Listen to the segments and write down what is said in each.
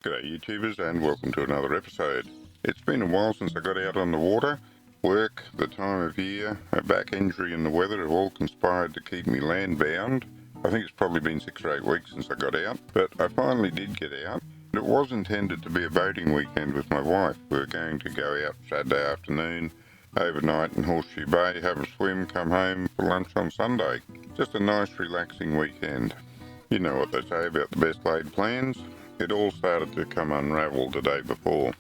G'day YouTubers and welcome to another episode. It's been a while since I got out on the water. Work, the time of year, a back injury and the weather have all conspired to keep me land bound. I think it's probably been 6 or 8 weeks since I got out, but I finally did get out. It was intended to be a boating weekend with my wife. We were going to go out Saturday afternoon, overnight in Horseshoe Bay, have a swim, come home for lunch on Sunday. Just a nice relaxing weekend. You know what they say about the best laid plans. It all started to come unravel the day before.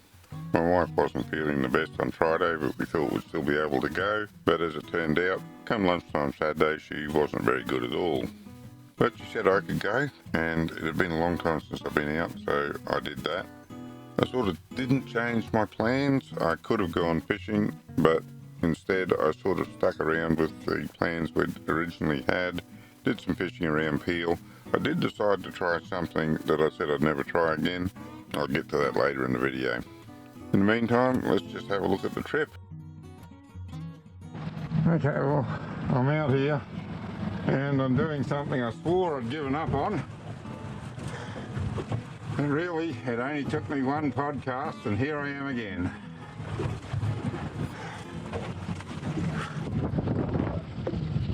My wife wasn't feeling the best on Friday, but we thought we'd still be able to go. But as it turned out, come lunchtime Saturday, she wasn't very good at all. But she said I could go, and it had been a long time since I've been out, so I did that. I sort of didn't change my plans. I could have gone fishing, but instead I sort of stuck around with the plans we'd originally had, did some fishing around Peel. I did decide to try something that I said I'd never try again. I'll get to that later in the video. In the meantime, let's just have a look at the trip. Okay, well, I'm out here and I'm doing something I swore I'd given up on. And really, it only took me one podcast and here I am again.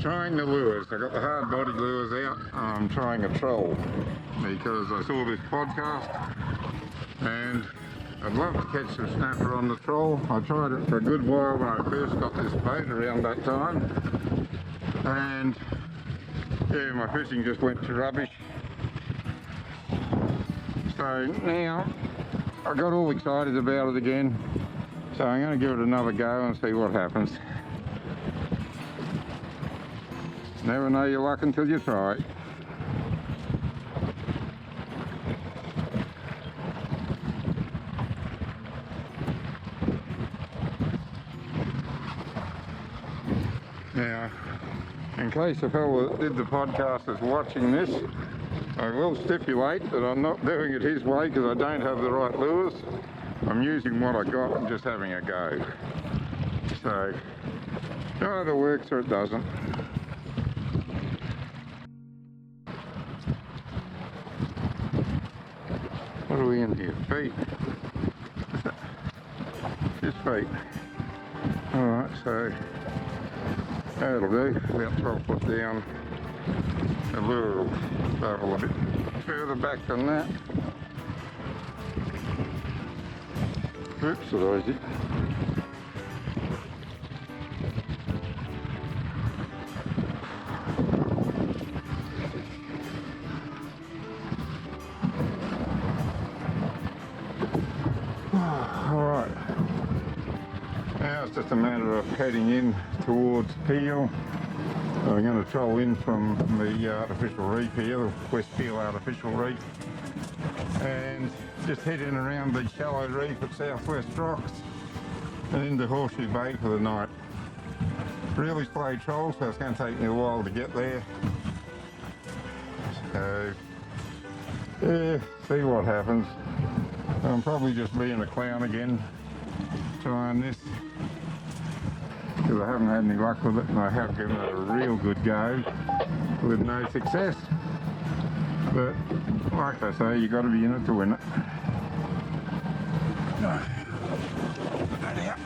Trying the lures. I got the hard body lures out. I'm trying a troll because I saw this podcast and I'd love to catch some snapper on the troll. I tried it for a good while when I first got this boat around that time, and yeah, my fishing just went to rubbish. So now I got all excited about it again, so I'm going to give it another go and see what happens. Never know your luck until you try. Now, in case a fellow that did the podcast is watching this, I will stipulate that I'm not doing it his way because I don't have the right lures. I'm using what I got and just having a go. So, it either works or it doesn't. What are we in here? Feet. Just feet. Alright, so that'll do. About 12 foot down. The lure will travel a bit further back than that. Oops, it is. Alright, now it's just a matter of heading in towards Peel. I'm going to troll in from the artificial reef here, the West Peel artificial reef, and just head in around the shallow reef at Southwest Rocks and into Horseshoe Bay for the night. Really slow troll, so it's going to take me a while to get there. So, yeah, see what happens. I'm probably just being a clown again, trying this, because I haven't had any luck with it and I have given it a real good go with no success. But like I say, you got to be in it to win it. Put that out.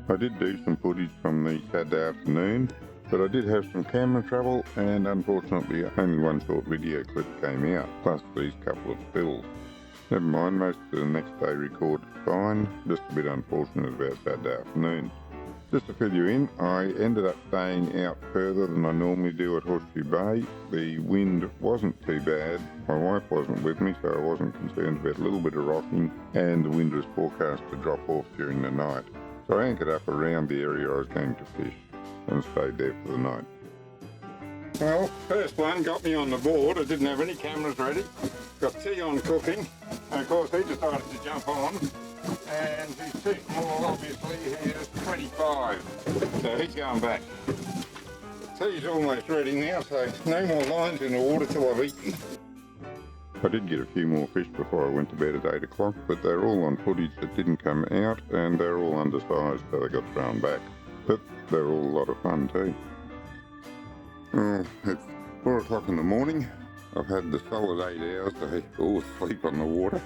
I did do some footage from the Saturday afternoon, but I did have some camera trouble and unfortunately only one short video clip came out, plus these couple of spills. Never mind, most of the next day recorded fine, just a bit unfortunate about Saturday afternoon. Just to fill you in, I ended up staying out further than I normally do at Horseshoe Bay. The wind wasn't too bad, my wife wasn't with me so I wasn't concerned about a little bit of rocking, and the wind was forecast to drop off during the night. So I anchored up around the area I was going to fish and stayed there for the night. Well, first one got me on the board. I didn't have any cameras ready. Got tea on cooking, and of course he decided to jump on, and he's too small, obviously. He is 25, so he's going back. tea's almost ready now, so no more lines in the water till I've eaten. I did get a few more fish before I went to bed at 8 o'clock, but they're all on footage that didn't come out, and they're all undersized, so they got thrown back. But they're all a lot of fun too. Well, it's 4 o'clock in the morning. I've had the solid 8 hours to fall asleep on the water.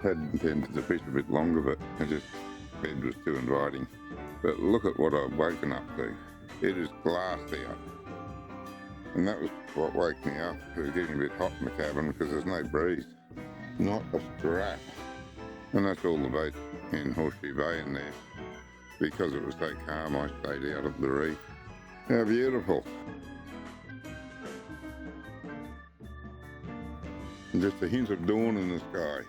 Had intended to fish a bit longer, but bed was too inviting. But look at what I've woken up to. It is glassed out. And that was what woke me up. It was getting a bit hot in the cabin because there's no breeze. Not a strap. And that's all the boat in Horseshoe Bay in there. Because it was so calm, I stayed out of the reef. How beautiful. And just a hint of dawn in the sky.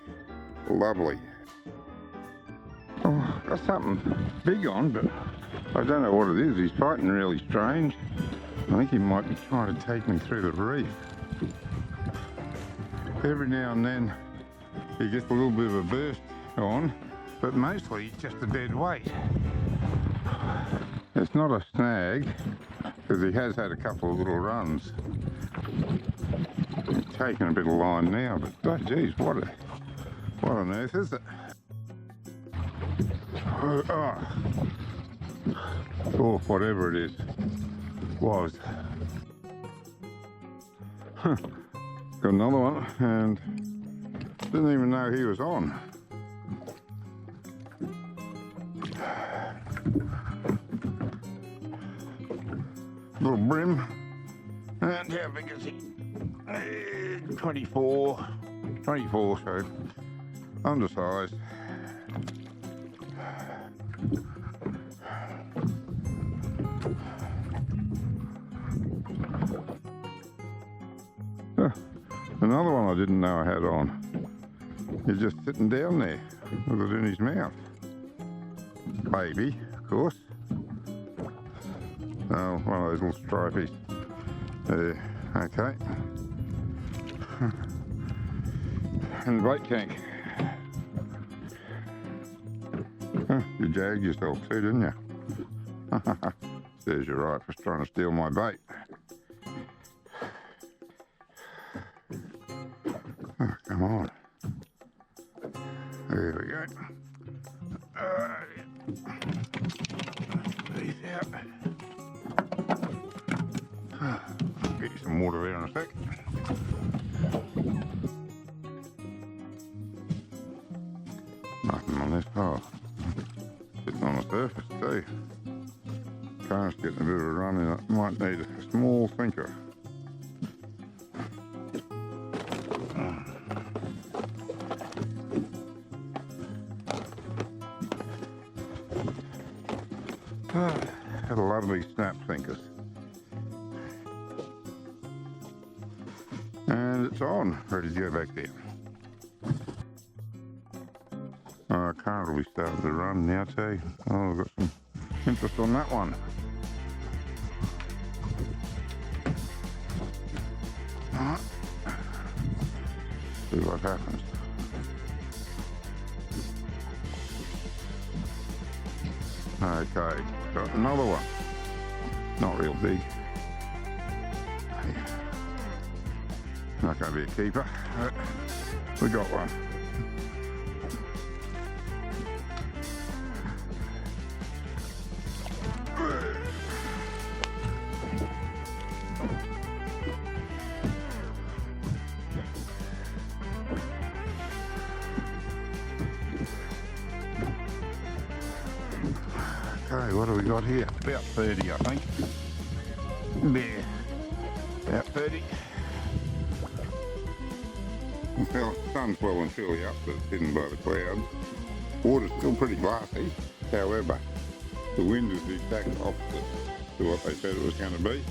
Lovely. Oh, got something big on, but I don't know what it is. He's fighting really strange. I think he might be trying to take me through the reef. Every now and then he gets a little bit of a burst on, but mostly it's just a dead weight. It's not a snag, because he has had a couple of little runs. He's taking a bit of line now, but oh geez, what on earth is it? Oh, whatever it is. Was. Got another one, and didn't even know he was on. Little brim, and how big is he? 24, so undersized. Another one I didn't know I had on. He's just sitting down there with it in his mouth. Baby, of course. Oh, one of those little stripies. There, okay. And the bait tank. You jagged yourself too, didn't you? Says you're right for trying to steal my bait. Oh, come on. There we go. These out. I'll get you some water there in a sec. Nothing on this hole. Sitting on the surface too. Current's getting a bit of a run in it. Might need a small sinker. Had a lot of these snap sinkers. And it's on, ready to go back there. Current will be starting to run now too. Oh, I've got some interest on that one. Alright. See what happens. Okay, got another one. Not real big. Not going to be a keeper, but we got one. Okay, what do we got here? About 30, I think. There. About 30. Well, the sun's well and truly up, but it's hidden by the clouds. Water's still pretty glassy. However, the wind is the exact opposite to what they said it was going to be.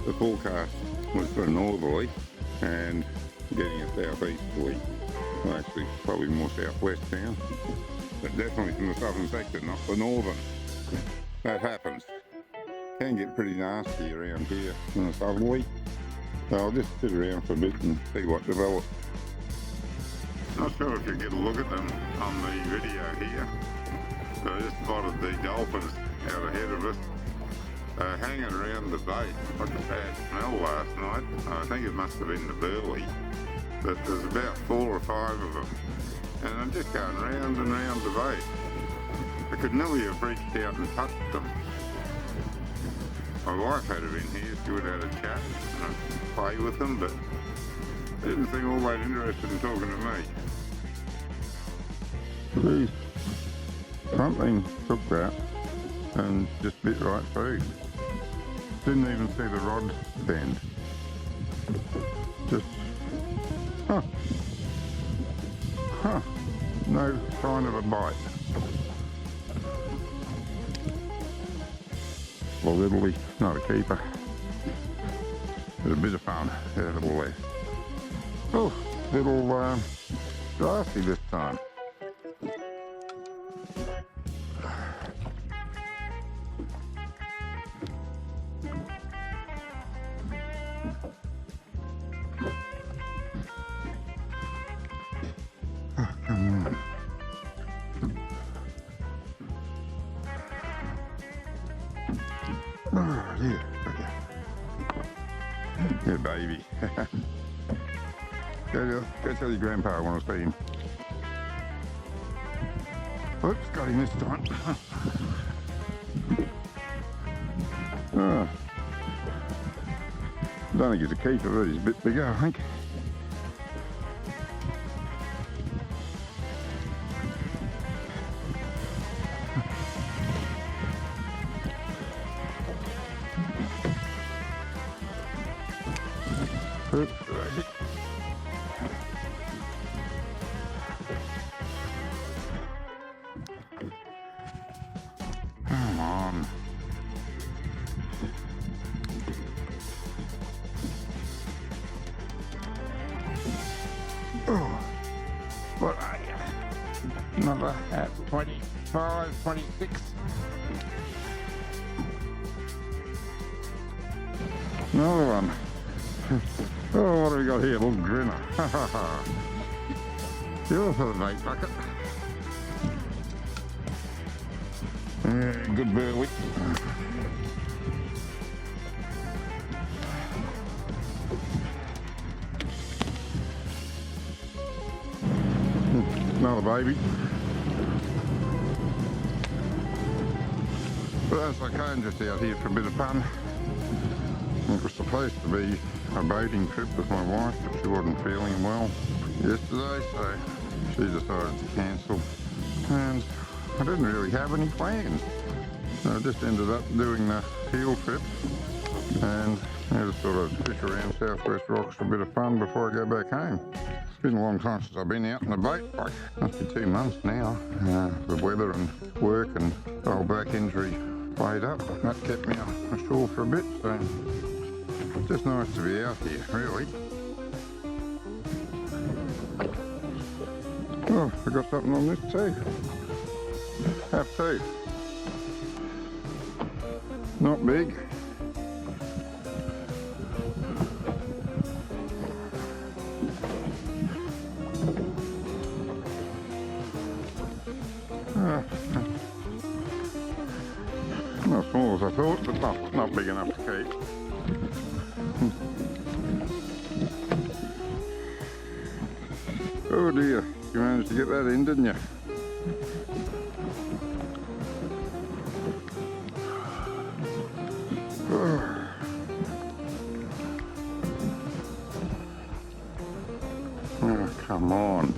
The forecast was for northerly and getting a southeasterly. Well, actually, probably more southwest now. But definitely from the southern sector, not the northern. That happens. Can get pretty nasty around here in the southerly. So I'll just sit around for a bit and see what develops. Not sure if you get a look at them on the video here. So I just spotted the dolphins out ahead of us. hanging around the bait. I just had a smell last night. I think it must have been the burley, but there's about 4 or 5 of them, and I'm just going round and round the bait. I could nearly have reached out and touched them. My wife had it in here, she would have had a chat and play with them, but they didn't seem all that interested in talking to me. Please. Something took that and just bit right through. Didn't even see the rod bend. Just, no sign of a bite. Well, literally, not a keeper. There's a bit of fun, nevertheless. Oh, little grassy this time. Oh, come on. Oh, yeah, okay. Yeah, baby. Go tell your grandpa I want to see him. Oops, got him this time. Oh. Don't think he's a keeper, but he's a bit bigger, I think. Oops, right. Come on. Oh, what are you? Another at 25, 26. Another one. Oh, what have we got here? A little grinner. You're for the bait bucket. Yeah, good burley. Another baby. But as I came just out here for a bit of fun. It was supposed to be a boating trip with my wife, but she wasn't feeling well yesterday, so she decided to cancel. And I didn't really have any plans. I just ended up doing the heel trip, and I just thought I'd fish around Southwest Rocks for a bit of fun before I go back home. It's been a long time since I've been out on a boat, like must be 2 months now. The weather and work and the whole back injury played up. That kept me ashore for a bit, so just nice to be out here, really. Oh, I got something on this too. Have two. Not big. Not as small as I thought, but not big enough to keep. Oh dear, you managed to get that in, didn't you? Oh, come on.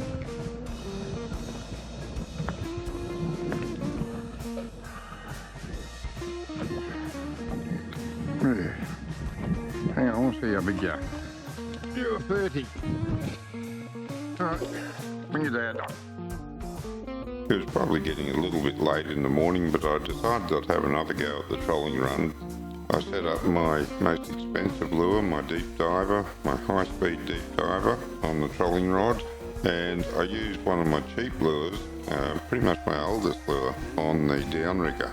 Yeah. Hang on, I want to see how big you are. You're 30. Alright, bring your dad. It was probably getting a little bit late in the morning, but I decided I'd have another go at the trolling run. I set up my most expensive lure, my deep diver, my high-speed deep diver on the trolling rod, and I used one of my cheap lures, pretty much my oldest lure, on the downrigger.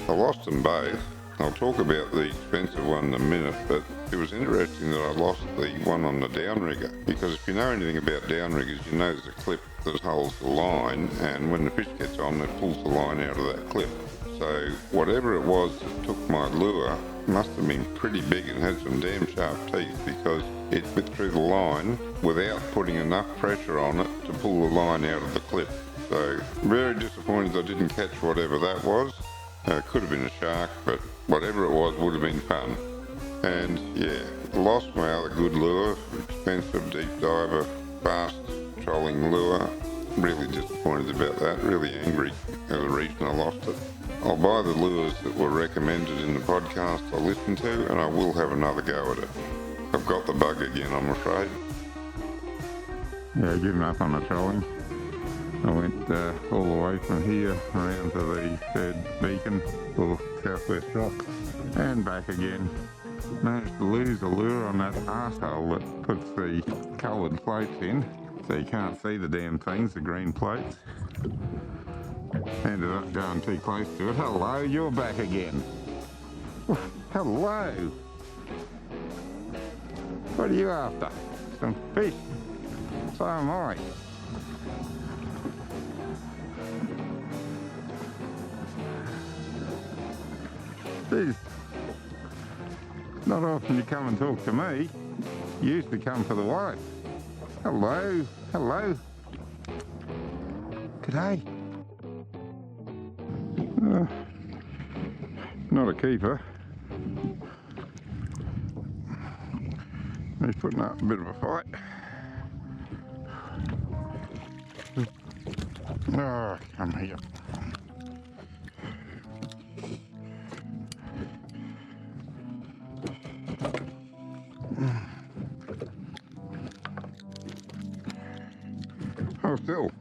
I lost them both. I'll talk about the expensive one in a minute, but it was interesting that I lost the one on the downrigger, because if you know anything about downriggers, you know there's a clip that holds the line, and when the fish gets on, it pulls the line out of that clip. So So whatever it was that took my lure must have been pretty big and had some damn sharp teeth, because it bit through the line without putting enough pressure on it to pull the line out of the clip. So very disappointed I didn't catch whatever that was. Could have been a shark, but whatever it was would have been fun. And yeah, lost my other good lure, expensive deep diver, fast trolling lure. Really disappointed about that, really angry at the reason I lost it. I'll buy the lures that were recommended in the podcast I listened to, and I will have another go at it. I've got the bug again, I'm afraid. Yeah, giving up on the trolling. I went all the way from here around to the third beacon for Southwest Rock and back again. Managed to lose the lure on that arsehole that puts the coloured floats in, so you can't see the damn things, the green plates. Ended up going too close to it. Hello, you're back again. Hello. What are you after? Some fish? So am I. Jeez. Not often you come and talk to me. You used to come for the wife. Hello, hello. G'day. Not a keeper. He's putting up a bit of a fight. Oh, come here. Oh, still.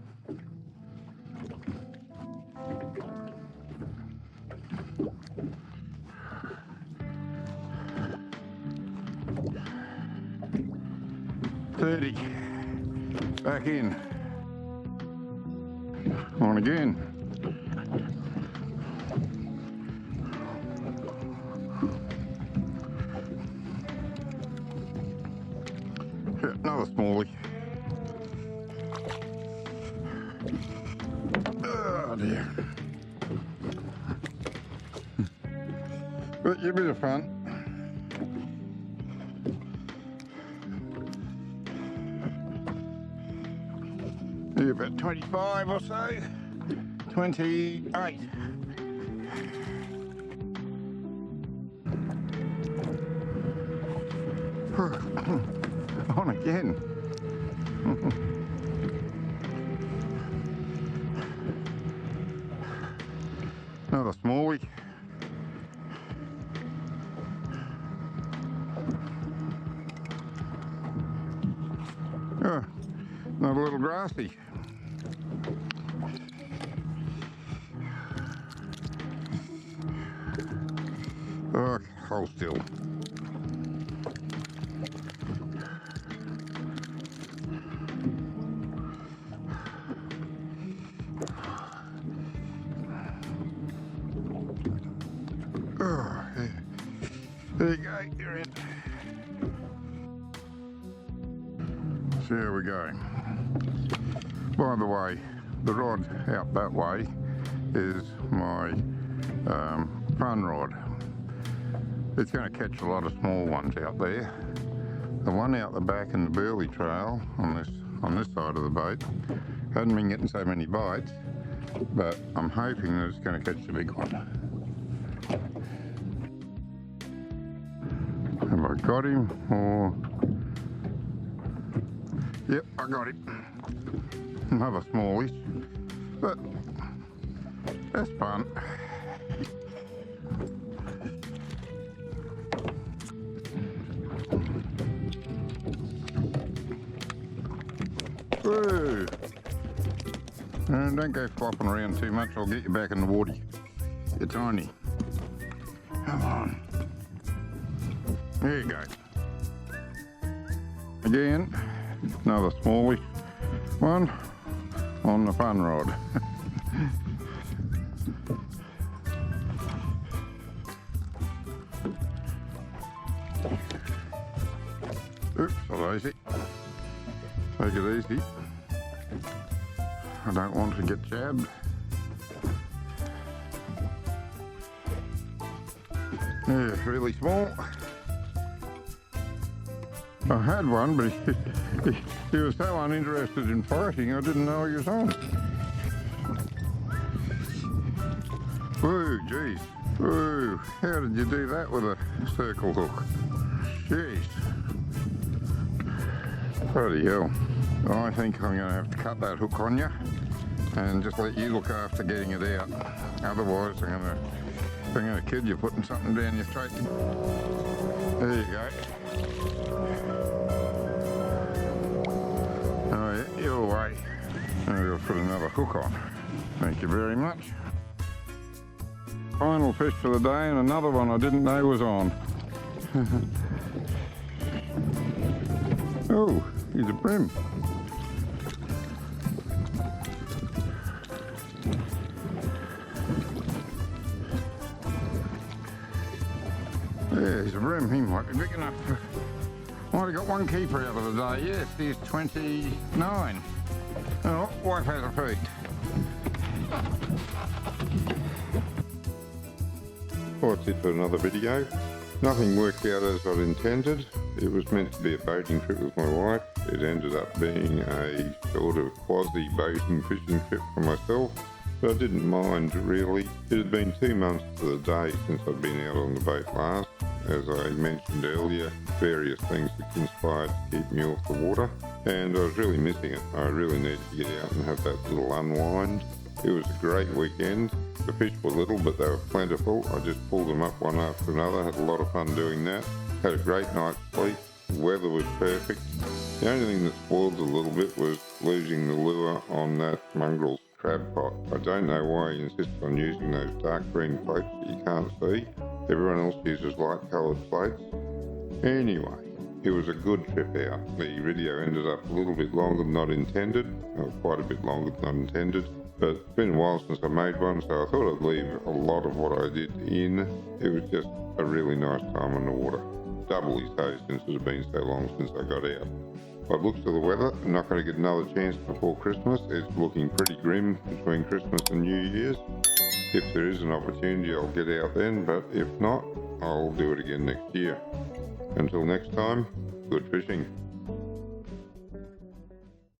Back in. On again. Another smallie. Oh dear. But a bit of fun. About 25 or so, 28. On again. Another smallie. Oh, not a little grassy. Oh, hold still. Oh, there you go, you're in. So here we go. By the way, the rod out that way is my fun rod. It's going to catch a lot of small ones out there. The one out the back in the Burley Trail on this side of the boat hadn't been getting so many bites, but I'm hoping that it's going to catch the big one. Have I got him or? Yep, I got him. Another smallish, but that's fun. Woo. And don't go flopping around too much, I'll get you back in the water. You're tiny. Come on. There you go. Again, another smallish one on the fun rod. Oops, so easy. Take it easy. I don't want to get jabbed. Yeah, really small. I had one, but he was so uninterested in fighting, I didn't know he was on. Whoa, geez. Whoa, how did you do that with a circle hook? Jeez. Bloody hell. I think I'm going to have to cut that hook on you and just let you look after getting it out. Otherwise, I'm going to kill you putting something down your throat. There you go. Oh yeah, you're away. And we'll put another hook on. Thank you very much. Final fish for the day, and another one I didn't know was on. Oh, he's a brim. Yeah, he's a brim. He might be big enough. Might have got one keeper out of the day. Yes, he's 29. Oh, wife has a feed. Well, that's it for another video. Nothing worked out as I'd intended. It was meant to be a boating trip with my wife. It ended up being a sort of quasi-boating fishing trip for myself. But I didn't mind really. It had been 2 months to the day since I'd been out on the boat last. As I mentioned earlier, various things that conspired to keep me off the water. And I was really missing it. I really needed to get out and have that little unwind. It was a great weekend. The fish were little, but they were plentiful. I just pulled them up one after another, had a lot of fun doing that. Had a great night's sleep. The weather was perfect. The only thing that spoiled a little bit was losing the lure on that mongrel's crab pot. I don't know why he insists on using those dark green plates that you can't see. Everyone else uses light coloured plates. Anyway, it was a good trip out. The video ended up a little bit longer than I'd intended, or quite a bit longer than I'd intended. But it's been a while since I made one, so I thought I'd leave a lot of what I did in. It was just a really nice time on the water. Doubly so since it had been so long since I got out. By the looks of the weather, I'm not going to get another chance before Christmas. It's looking pretty grim between Christmas and New Year's. If there is an opportunity, I'll get out then, but if not, I'll do it again next year. Until next time, good fishing.